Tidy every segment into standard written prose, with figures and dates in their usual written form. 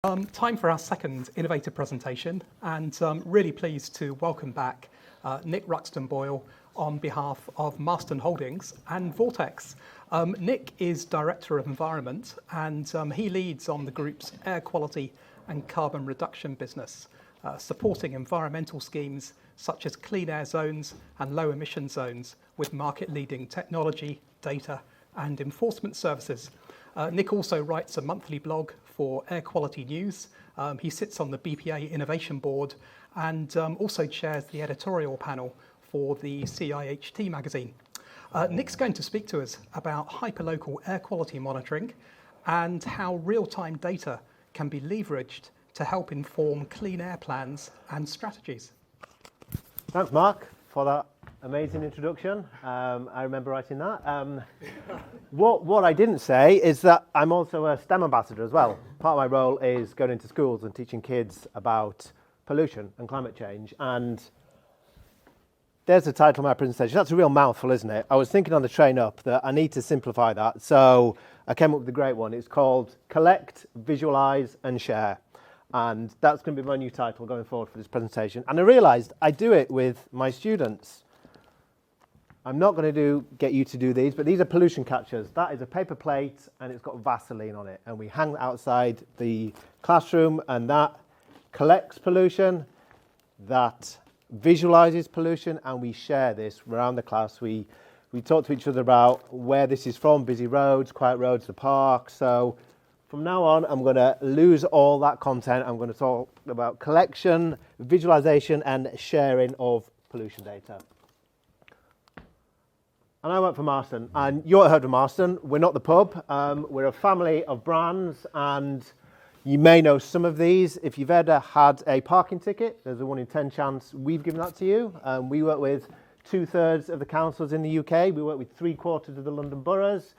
Time for our second innovative presentation, and really pleased to welcome back Nick Ruxton-Boyle on behalf of Marston Holdings and Vortex. Nick is Director of Environment, and he leads on the group's air quality and carbon reduction business, supporting environmental schemes such as clean air zones and low emission zones with market-leading technology, data and enforcement services. Nick also writes a monthly blog for Air Quality News. He sits on the BPA Innovation Board and also chairs the editorial panel for the CIHT magazine. Nick's going to speak to us about hyperlocal air quality monitoring and how real-time data can be leveraged to help inform clean air plans and strategies. Thanks, Mark, for that amazing introduction. I remember writing that. What I didn't say is that I'm also a STEM ambassador as well. Part of my role is going into schools and teaching kids about pollution and climate change. And there's the title of my presentation. That's a real mouthful, isn't it? I was thinking on the train up that I need to simplify that. So I came up with a great one. It's called Collect, Visualize and Share. And that's going to be my new title going forward for this presentation. And I realised I do it with my students. I'm not going to get you to do these, but these are pollution catchers. That is a paper plate and it's got Vaseline on it. And we hang that outside the classroom and that collects pollution, that visualizes pollution, and we share this around the class. We talk to each other about where this is from, busy roads, quiet roads, the park. So from now on, I'm going to lose all that content. I'm going to talk about collection, visualization and sharing of pollution data. And I work for Marston, and you've heard of Marston. We're not the pub. We're a family of brands, and you may know some of these. If you've ever had a parking ticket, there's a 1 in 10 chance we've given that to you. We work with 2/3 of the councils in the UK. We work with 3/4 of the London boroughs.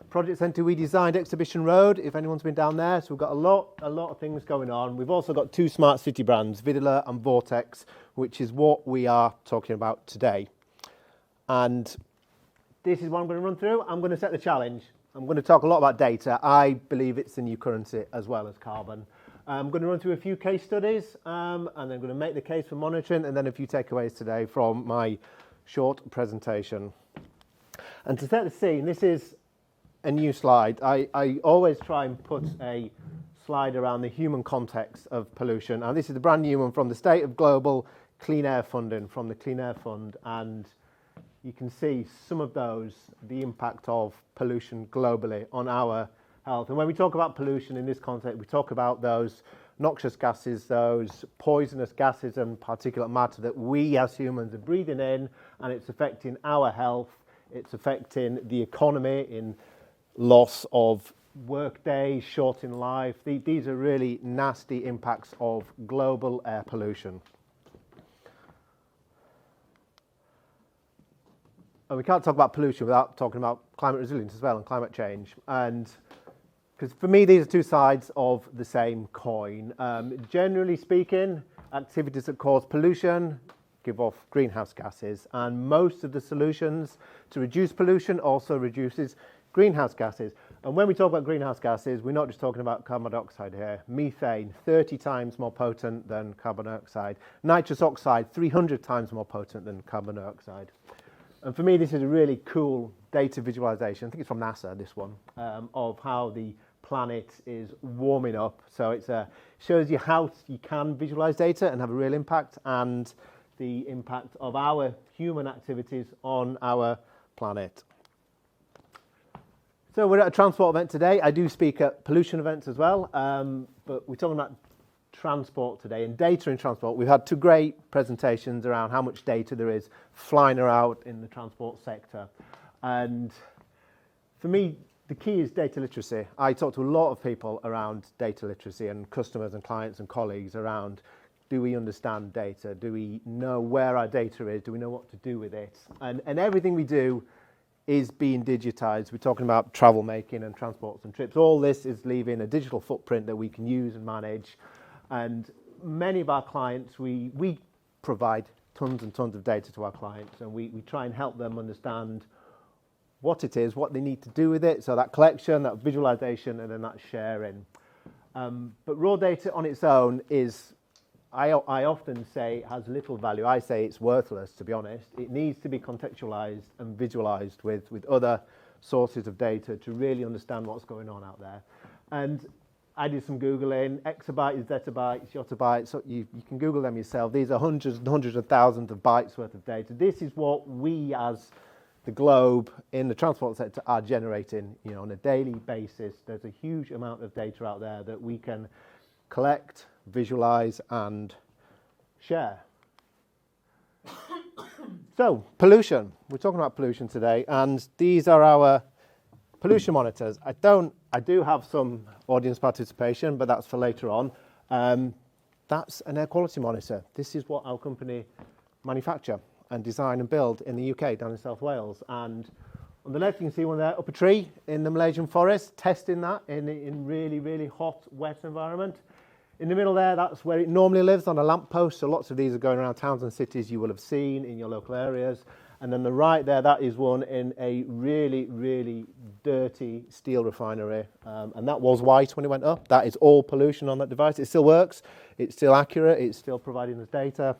Project Centre we designed Exhibition Road, if anyone's been down there. So we've got a lot of things going on. We've also got 2 smart city brands, Videla and Vortex, which is what we are talking about today. And this is what I'm going to run through. I'm going to set the challenge. I'm going to talk a lot about data. I believe it's the new currency as well as carbon. I'm going to run through a few case studies and then I'm going to make the case for monitoring and then a few takeaways today from my short presentation. And to set the scene, this is a new slide. I always try and put a slide around the human context of pollution. And this is the brand new one from the State of Global Clean Air Funding, from the Clean Air Fund. And you can see some of those, the impact of pollution globally on our health. And when we talk about pollution in this context, we talk about those noxious gases, those poisonous gases and particulate matter that we as humans are breathing in, and it's affecting our health, it's affecting the economy in loss of work days, short in life. These are really nasty impacts of global air pollution. And we can't talk about pollution without talking about climate resilience as well and climate change. And because for me, these are 2 sides of the same coin. Generally speaking, activities that cause pollution give off greenhouse gases. And most of the solutions to reduce pollution also reduces greenhouse gases. And when we talk about greenhouse gases, we're not just talking about carbon dioxide here. Methane, 30 times more potent than carbon dioxide. Nitrous oxide, 300 times more potent than carbon dioxide. And for me, this is a really cool data visualization. I think it's from NASA, this one, of how the planet is warming up. So it shows you how you can visualize data and have a real impact, and the impact of our human activities on our planet. So we're at a transport event today. I do speak at pollution events as well, but we're talking about transport today and data in transport. We've had 2 great presentations around how much data there is flying around in the transport sector. And for me, the key is data literacy. I talk to a lot of people around data literacy and customers and clients and colleagues around, do we understand data? Do we know where our data is? Do we know what to do with it? And everything we do is being digitized. We're talking about travel making and transports and trips. All this is leaving a digital footprint that we can use and manage. And many of our clients, we provide tons and tons of data to our clients, and we try and help them understand what it is, what they need to do with it. So that collection, that visualization, and then that sharing. But raw data on its own is, I often say, has little value. I say it's worthless, to be honest. It needs to be contextualized and visualized with other sources of data to really understand what's going on out there. And I did some Googling. Exabytes, zettabytes, yottabytes. So you can Google them yourself. These are hundreds and hundreds of thousands of bytes worth of data. This is what we as the globe in the transport sector are generating, on a daily basis. There's a huge amount of data out there that we can collect, visualize, and share. So, pollution. We're talking about pollution today, and these are our pollution monitors. I do have some audience participation, but that's for later on. That's an air quality monitor. This is what our company manufacture and design and build in the UK, down in South Wales. And on the left, you can see one there up a tree in the Malaysian forest, testing that in really, really hot, wet environment. In the middle there, that's where it normally lives, on a lamppost. So lots of these are going around towns and cities you will have seen in your local areas. And then the right there, that is one in a really, really dirty steel refinery. And that was white when it went up. That is all pollution on that device. It still works. It's still accurate. It's still providing us data.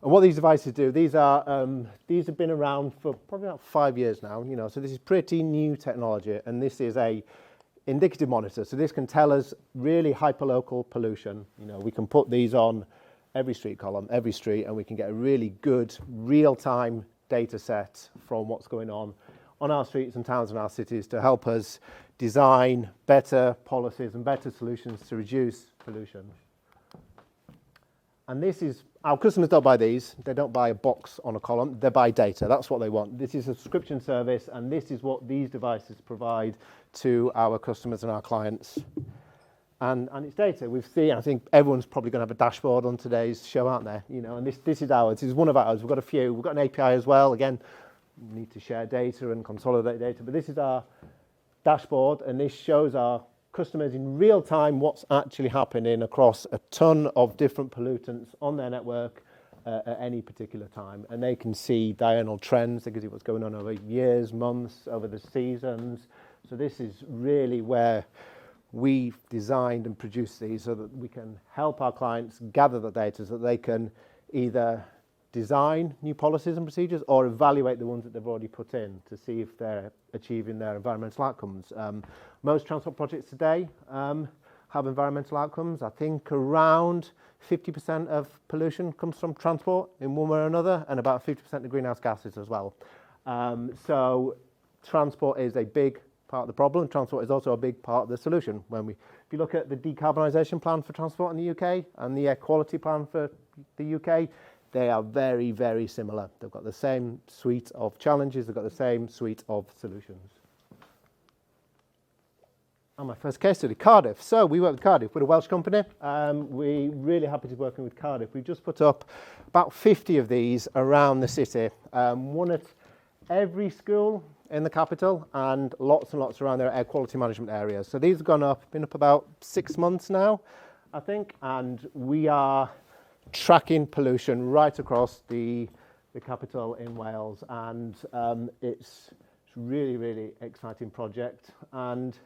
And what these devices do, these have been around for probably about 5 years now. So this is pretty new technology. And this is a indicative monitor. So this can tell us really hyperlocal pollution. We can put these on every street column, every street, and we can get a really good real-time data set from what's going on our streets and towns and our cities to help us design better policies and better solutions to reduce pollution. And this is, our customers don't buy these. They don't buy a box on a column. They buy data. That's what they want. This is a subscription service, and this is what these devices provide to our customers and our clients. And it's data. We've seen, I think everyone's probably going to have a dashboard on today's show, aren't they? And this is ours. This is one of ours. We've got a few. We've got an API as well. Again, we need to share data and consolidate data. But this is our dashboard, and this shows our customers in real time what's actually happening across a ton of different pollutants on their network at any particular time. And they can see diurnal trends. They can see what's going on over years, months, over the seasons. So this is really where we've designed and produced these so that we can help our clients gather the data so that they can either design new policies and procedures or evaluate the ones that they've already put in to see if they're achieving their environmental outcomes. Most transport projects today have environmental outcomes. I think around 50% of pollution comes from transport in one way or another, and about 50% of greenhouse gases as well. So transport is a big part of the problem. Transport is also a big part of the solution. If you look at the decarbonisation plan for transport in the UK and the air quality plan for the UK, they are very, very similar. They've got the same suite of challenges. They've got the same suite of solutions. And my first case study, Cardiff. So we work with Cardiff. We're a Welsh company. We're really happy to be working with Cardiff. We've just put up about 50 of these around the city, one at every school in the capital, and lots around their air quality management areas. So these have been up about 6 months now, I think, and we are tracking pollution right across the capital in Wales, and it's really, really exciting project. And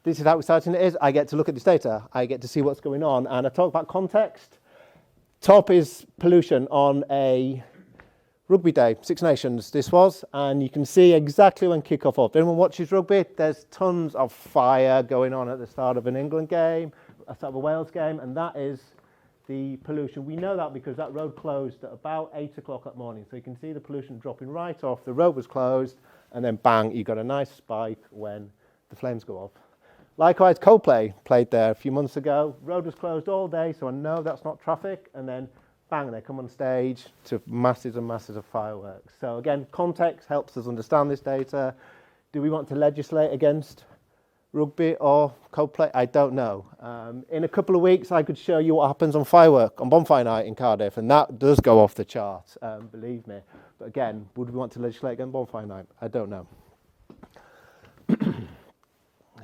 this is how exciting it is. I get to look at this data. I get to see what's going on, and I talk about context. Top is pollution on a rugby day, Six Nations this was, and you can see exactly when kick-off off. Anyone watches rugby? There's tons of fire going on at the start of an England game, at the start of a Wales game, and that is the pollution. We know that because that road closed at about 8 o'clock that morning, so you can see the pollution dropping right off. The road was closed, and then bang, you got a nice spike when the flames go off. Likewise, Coldplay played there a few months ago. Road was closed all day, so I know that's not traffic, and then bang, they come on stage to masses and masses of fireworks. So again, context helps us understand this data. Do we want to legislate against rugby or Coldplay? I don't know. In a couple of weeks, I could show you what happens on bonfire night in Cardiff, and that does go off the charts, believe me. But again, would we want to legislate against bonfire night? I don't know.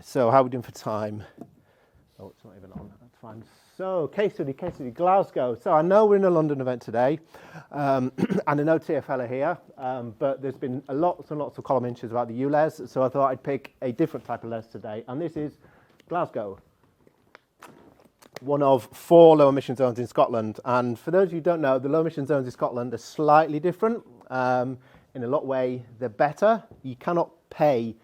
So how are we doing for time? Oh, it's not even on. That's fine. So case study, Glasgow. So I know we're in a London event today, and I know TfL are here, but there's been lots and lots of column inches about the ULEZ, so I thought I'd pick a different type of LEZ today, and this is Glasgow. one of 4 low emission zones in Scotland. And for those of you who don't know, the low emission zones in Scotland are slightly different. In a lot of way, they're better. You cannot pay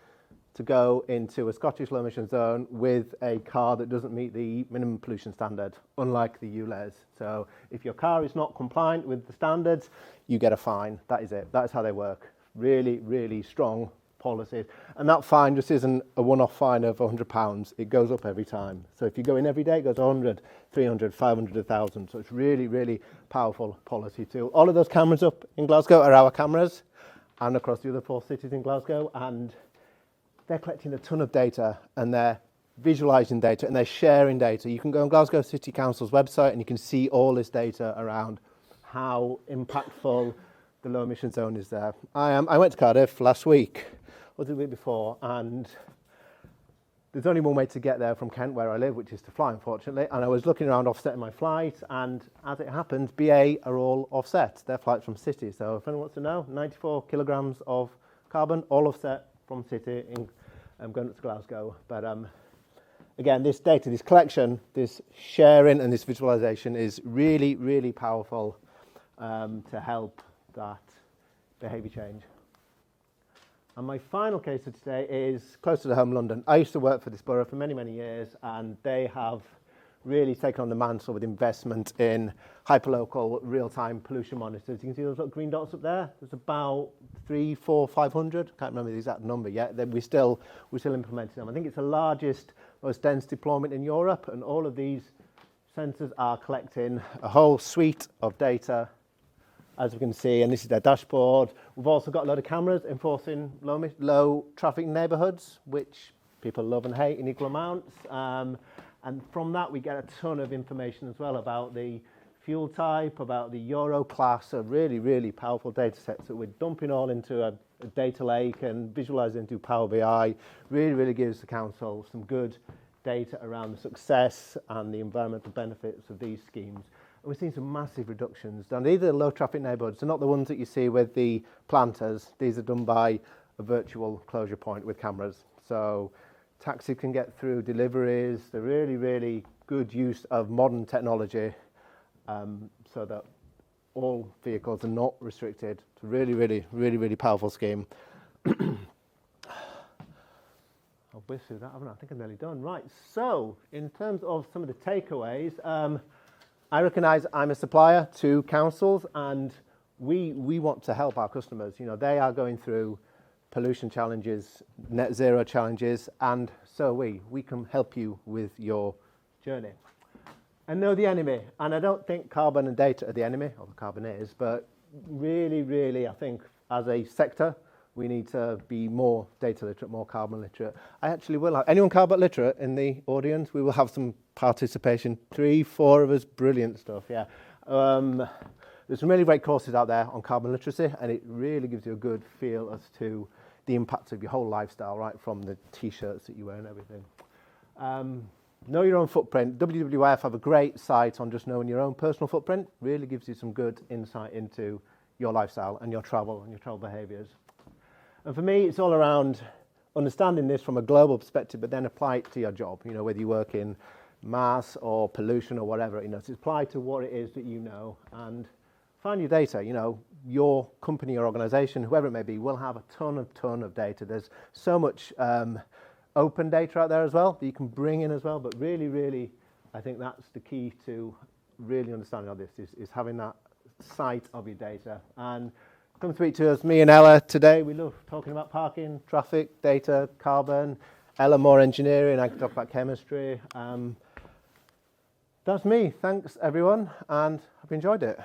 to go into a Scottish low emission zone with a car that doesn't meet the minimum pollution standard, unlike the ULEZ. So if your car is not compliant with the standards, you get a fine. That is it. That is how they work. Really, really strong policies. And that fine just isn't a one-off fine of £100. It goes up every time. So if you go in every day, it goes 100, 300, 500, 1,000. So it's really, really powerful policy tool. All of those cameras up in Glasgow are our cameras, and across the other 4 cities in Glasgow. And they're collecting a ton of data, and they're visualising data, and they're sharing data. You can go on Glasgow City Council's website and you can see all this data around how impactful the low emission zone is there. I went to Cardiff last week, or the week before, and there's only one way to get there from Kent, where I live, which is to fly, unfortunately. And I was looking around offsetting my flight, and as it happens, BA are all offset. Their flights from City. So if anyone wants to know, 94 kilograms of carbon, all offset from City in going up to Glasgow. But again, this data, this collection, this sharing and this visualization is really, really powerful to help that behaviour change. And my final case of today is closer to home, London. I used to work for this borough for many, many years, and they have really taken on the mantle with investment in hyperlocal real-time pollution monitors. You can see those little green dots up there. There's about 3, 4, 500. Can't remember the exact number yet. We're still implementing them. I think it's the largest, most dense deployment in Europe, and all of these sensors are collecting a whole suite of data, as we can see, and this is their dashboard. We've also got a lot of cameras enforcing low traffic neighbourhoods, which people love and hate in equal amounts. And from that, we get a ton of information as well about the fuel type, about the Euro class, so really, really powerful data sets that we're dumping all into a data lake and visualising into Power BI. Really, really gives the council some good data around the success and the environmental benefits of these schemes. And we're seeing some massive reductions. And these are low traffic neighbourhoods. They're not the ones that you see with the planters. These are done by a virtual closure point with cameras. So taxis can get through, deliveries. They're really, really good use of modern technology so that all vehicles are not restricted. It's a really, really, really, really powerful scheme. I've whizzed through that, haven't I? I think I'm nearly done. Right, so in terms of some of the takeaways, I recognise I'm a supplier to councils, and we want to help our customers. You know, they are going through pollution challenges, net zero challenges, and so we can help you with your journey. And know the enemy. And I don't think carbon and data are the enemy, although carbon is, but really, really, I think as a sector, we need to be more data literate, more carbon literate. I actually will have, anyone carbon literate in the audience? We will have some participation, 3, 4 of us, brilliant stuff, yeah. There's some really great courses out there on carbon literacy, and it really gives you a good feel as to the impact of your whole lifestyle, right from the t-shirts that you wear and everything. Know your own footprint. WWF have a great site on just knowing your own personal footprint. Really gives you some good insight into your lifestyle and your travel behaviours. And for me, it's all around understanding this from a global perspective, but then apply it to your job. You know, whether you work in mass or pollution or whatever, you know, to apply to what it is that you know and find your data. You know, your company or organisation, whoever it may be, will have a ton of data. There's so much open data out there as well that you can bring in as well. But really, really, I think that's the key to really understanding all this is having that sight of your data. And come speak to us, me and Ella today. We love talking about parking, traffic, data, carbon. Ella more engineering, I can talk about chemistry. That's me. Thanks everyone, and I've enjoyed it.